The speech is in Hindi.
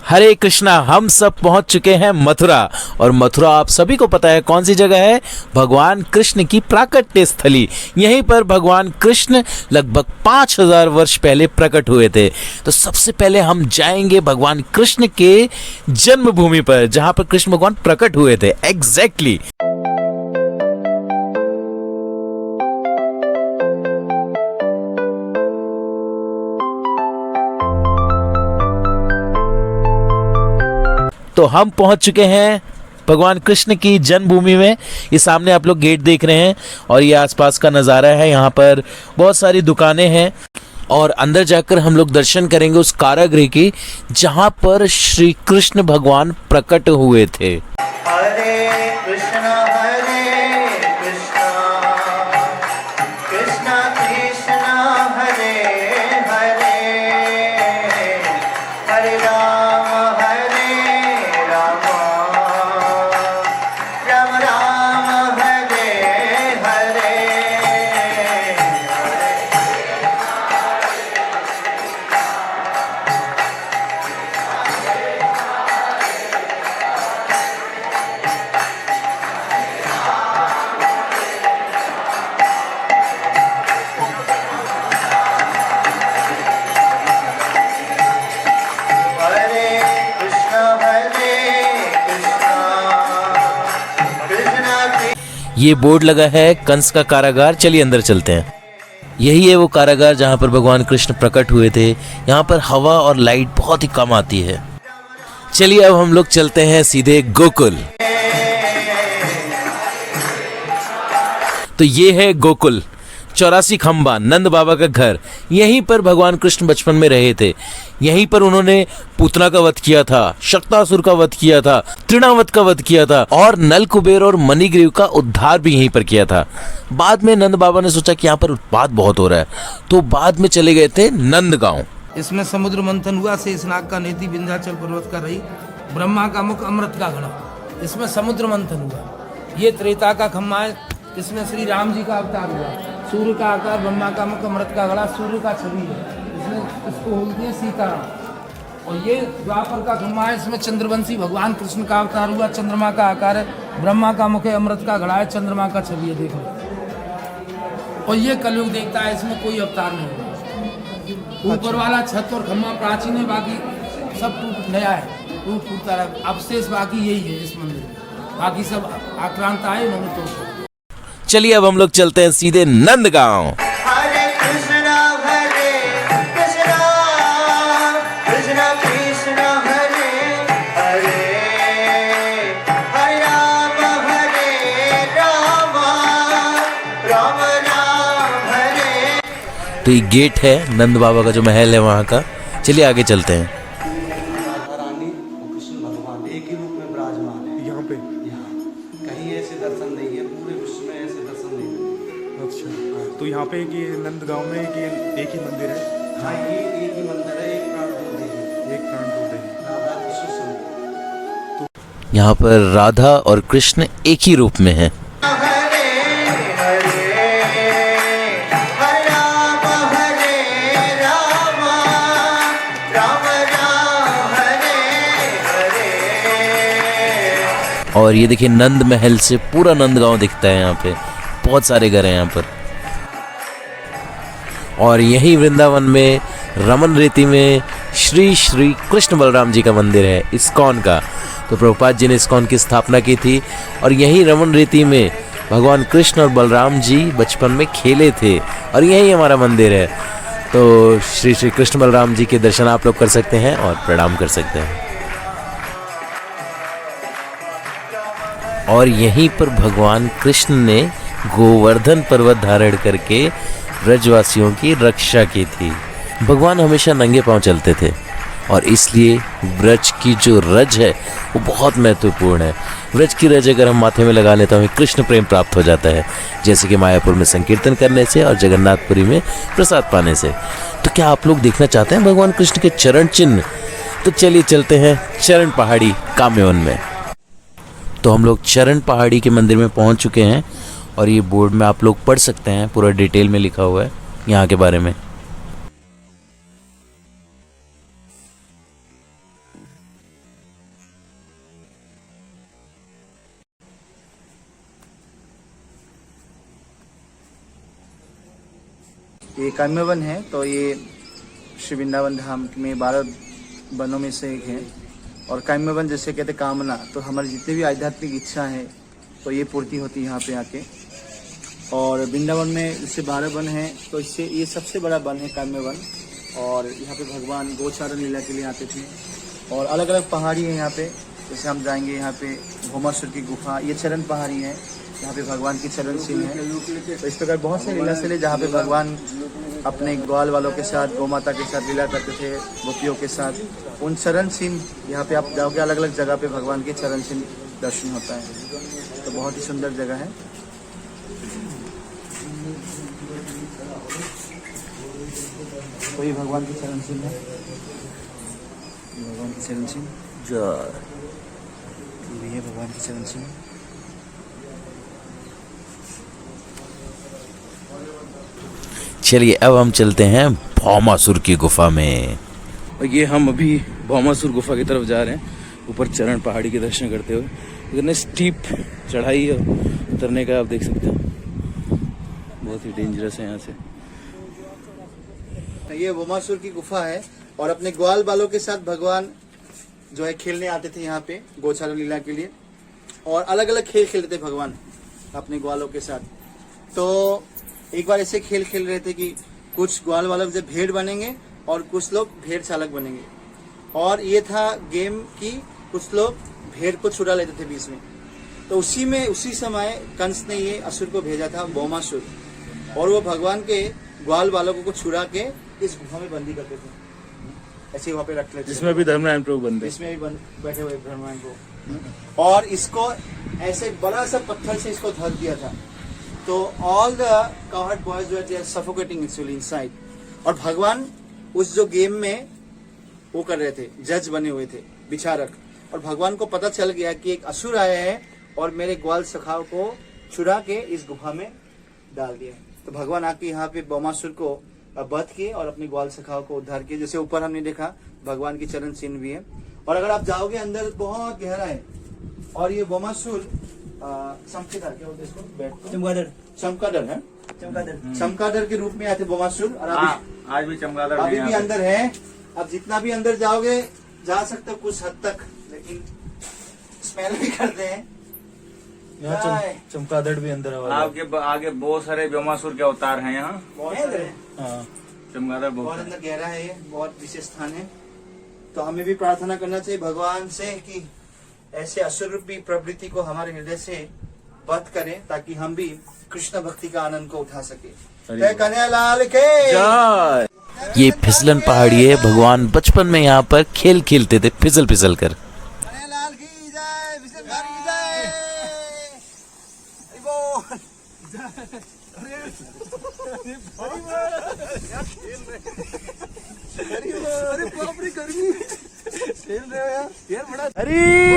हरे कृष्णा। हम सब पहुंच चुके हैं मथुरा, और मथुरा आप सभी को पता है कौन सी जगह है, भगवान कृष्ण की प्राकट्य स्थली। यहीं पर भगवान कृष्ण लगभग 5000 वर्ष पहले प्रकट हुए थे। तो सबसे पहले हम जाएंगे भगवान कृष्ण के जन्मभूमि पर, जहां पर कृष्ण भगवान प्रकट हुए थे एग्जैक्टली। तो हम पहुंच चुके हैं भगवान कृष्ण की जन्मभूमि में। ये सामने आप लोग गेट देख रहे हैं, और ये आसपास का नज़ारा है। यहाँ पर बहुत सारी दुकानें हैं, और अंदर जाकर हम लोग दर्शन करेंगे उस कारागृह की जहाँ पर श्री कृष्ण भगवान प्रकट हुए थे। हरे कृष्णा कृष्णा कृष्णा हरे हरे, हरे राम राम राम हरे हरे। ये बोर्ड लगा है कंस का कारागार। चलिए अंदर चलते हैं। यही है वो कारागार जहाँ पर भगवान कृष्ण प्रकट हुए थे। यहाँ पर हवा और लाइट बहुत ही कम आती है। चलिए अब हम लोग चलते हैं सीधे गोकुल। तो ये है गोकुल, 84 खंबा, नंद बाबा का घर। यहीं पर भगवान कृष्ण बचपन में रहे थे। यहीं पर उन्होंने पूतना का वध किया था, शक्तासुर का वध किया था, तृणावत का वध किया था, और नल कुबेर और मणिग्रीव का उद्धार भी यहीं पर किया था। बाद में नंद बाबा ने सोचा कि यहाँ पर उत्पात बहुत हो रहा है, तो बाद में चले गए थे नंदगांव। इसमें समुद्र मंथन हुआ, शेषनाग का नेति विंध्याचल पर्वत का रही, ब्रह्मा का मुख अमृत का घड़ा। इसमें समुद्र मंथन हुआ। ये त्रेता का खम्मा है, इसमें श्री राम जी का अवतार हुआ। सूर्य का आकार, ब्रह्मा का मुख, अमृत का घड़ा, सूर्य का छवि है। इसमें इसको बोलते हैं सीताराम। और ये द्वापर का खम्मा है, इसमें चंद्रवंशी भगवान कृष्ण का अवतार हुआ। चंद्रमा का आकार है, ब्रह्मा का मुख है, अमृत का घड़ा है, चंद्रमा का छवि है, देखो। और ये कलयुग देखता है, इसमें कोई अवतार नहीं हुआ। ऊपर वाला छत और खम्मा प्राचीन है, बाकी सब टूट नया है, टूटता रहा। अवशेष बाकी यही है इस मंदिर में, बाकी सब आक्रांत आए, उन्होंने तोड़। चलिए अब हम लोग चलते हैं सीधे नंदगांव। हरे कृष्णा कृष्णा कृष्णा हरे हरे, हरे राम राम राम हरे। तो ये गेट है नंद बाबा का जो महल है वहाँ का। चलिए आगे चलते हैं। राधा रानी और कृष्ण भगवान एक ही रूप में विराजमान है यहाँ पे। यहाँ कहीं ऐसे दर्शन नहीं है, पूरे विश्व में ऐसे दर्शन नहीं है। अच्छा, तो यहाँ पे कि नंदगांव में कि एक ही मंदिर है? हाँ, ये एक ही मंदिर है, एक प्राण दो देवी, एक प्राण दो देवी, राधा कृष्ण स्वरूप। यहाँ पर राधा और कृष्ण एक ही रूप में हैं। और ये देखिए नंद महल से पूरा नंदगांव दिखता है। यहाँ पे बहुत सारे घर हैं यहाँ पर। और यही वृंदावन में रमन रीति में श्री श्री कृष्ण बलराम जी का मंदिर है, इस्कॉन का। तो प्रभुपाद जी ने इस्कॉन की स्थापना की थी, और यही रमन रीति में भगवान कृष्ण और बलराम जी बचपन में खेले थे, और यही हमारा मंदिर है। तो श्री श्री कृष्ण बलराम जी के दर्शन आप लोग कर सकते हैं और प्रणाम कर सकते हैं। और यहीं पर भगवान कृष्ण ने गोवर्धन पर्वत धारण करके ब्रजवासियों की रक्षा की थी। भगवान हमेशा नंगे पांव चलते थे, और इसलिए ब्रज की जो रज है वो बहुत महत्वपूर्ण है। ब्रज की रज अगर हम माथे में लगा लें तो हमें कृष्ण प्रेम प्राप्त हो जाता है, जैसे कि मायापुर में संकीर्तन करने से और जगन्नाथपुरी में प्रसाद पाने से। तो क्या आप लोग देखना चाहते हैं भगवान कृष्ण के चरण चिन्ह? तो चलिए चलते हैं चरण पहाड़ी काम्यवन में। तो हम लोग चरण पहाड़ी के मंदिर में पहुंच चुके हैं, और ये बोर्ड में आप लोग पढ़ सकते हैं, पूरा डिटेल में लिखा हुआ है यहाँ के बारे में। ये काम्य वन है, तो ये श्री वृंदावन धाम में 12 वनों में से एक है। और काम्य वन जैसे कहते कामना, तो हमारी जितनी भी आध्यात्मिक इच्छा है तो ये पूर्ति होती है यहाँ पे आके। और वृंदावन में जैसे 12 वन है, तो इससे ये सबसे बड़ा वन है काम्य वन। और यहाँ पे भगवान गोचारण लीला के लिए आते थे। और अलग अलग पहाड़ी है यहाँ पे, जैसे हम जाएंगे यहाँ पे भौमासुर की गुफा, ये चरण पहाड़ी है, यहाँ पे भगवान की चरण चिन्ह है। तो इस प्रकार बहुत से लीला स्थल है जहाँ पे भगवान अपने ग्वाल वालों के साथ, गौ माता के साथ लीला करते थे, गोपियों के साथ। उन चरण चिन्ह यहाँ पे आप जाओगे, अलग अलग जगह पे भगवान के चरण चिन्ह दर्शन होता है। तो बहुत ही सुंदर जगह है। तो ये भगवान की चरण चिन्ह है, भगवान की चरण चिन्ह जय, ये है भगवान की चरण चिन्ह। चलिए अब हम चलते हैं भौमासुर की गुफा में। और ये हम अभी भौमासुर गुफा की तरफ जा रहे हैं, ऊपर चरण पहाड़ी के दर्शन करते हुए। इतने स्टीप चढ़ाई है, उतरने का आप देख सकते हैं, बहुत ही डेंजरस है यहाँ से। ये भौमासुर की गुफा है और अपने ग्वाल बालों के साथ भगवान जो है खेलने आते थे यहाँ पे गोचारण लीला के लिए। और अलग अलग खेल खेलते थे भगवान अपने ग्वालों के साथ। तो एक बार ऐसे खेल खेल रहे थे कि कुछ ग्वाल वालों से भेड़ बनेंगे और कुछ लोग भेड़ चालक बनेंगे। और ये था गेम कि कुछ लोग भेड़ को छुड़ा लेते थे बीच में। तो उसी समय कंस ने ये असुर को भेजा था, भौमासुर, और वो भगवान के ग्वाल बालकों को छुड़ा के इस गुफा में बंदी करते थे, ऐसे वहाँ पे रख लेते। जिसमें भी धर्मनारायण प्रभु बंदे, इसमें भी बैठे हुए धर्मनारायण को। और इसको ऐसे बड़ा सा पत्थर से इसको धर दिया था। तो all the coward boys were suffocating actually inside. और भगवान उस जो गेम में वो कर रहे थे, जज बने हुए थे, विचारक। और भगवान को पता चल गया कि एक असुर आया है और मेरे ग्वाल सखाओं को छुड़ा के इस गुफा में डाल दिया। तो भगवान आके यहाँ पे भौमासुर को वध किए और अपने ग्वाल सखाओं को उद्धार किए। जैसे ऊपर हमने देखा भगवान की चरण चिन्ह भी है। और अगर आप जाओगे अंदर बहुत गहरा है। और ये भौमासुर चमकीदार, क्या बोलते हैं इसको? चमगादड़ है, चमगादड़ के रूप में आए थे भौमासुर। और आज भी चमगादड़ अभी भी अंदर है। अब जितना भी अंदर जाओगे, जा सकते हो कुछ हद तक, लेकिन स्मेल भी करते हैं। चमगादड़ भी अंदर आपके आगे बहुत सारे भौमासुर के अवतार हैं यहाँ। चमगादड़ बहुत अंदर गहरा है, ये बहुत विशेष स्थान है। तो हमें भी प्रार्थना करना चाहिए भगवान से कि ऐसे असुर रूपी प्रवृत्ति को हमारे हृदय से वध करें, ताकि हम भी कृष्ण भक्ति का आनंद को उठा सके। जय कन्हैयालाल के जय। ये फिसलन पहाड़ी है। भगवान बचपन में यहाँ पर खेल खेलते थे, फिसल फिसल कर। कन्हैयालाल की जय, विशेषधार की जय। हरि बोल। अरे बाप रे, गर्मी खेल रहे हो यार, बड़ा हरी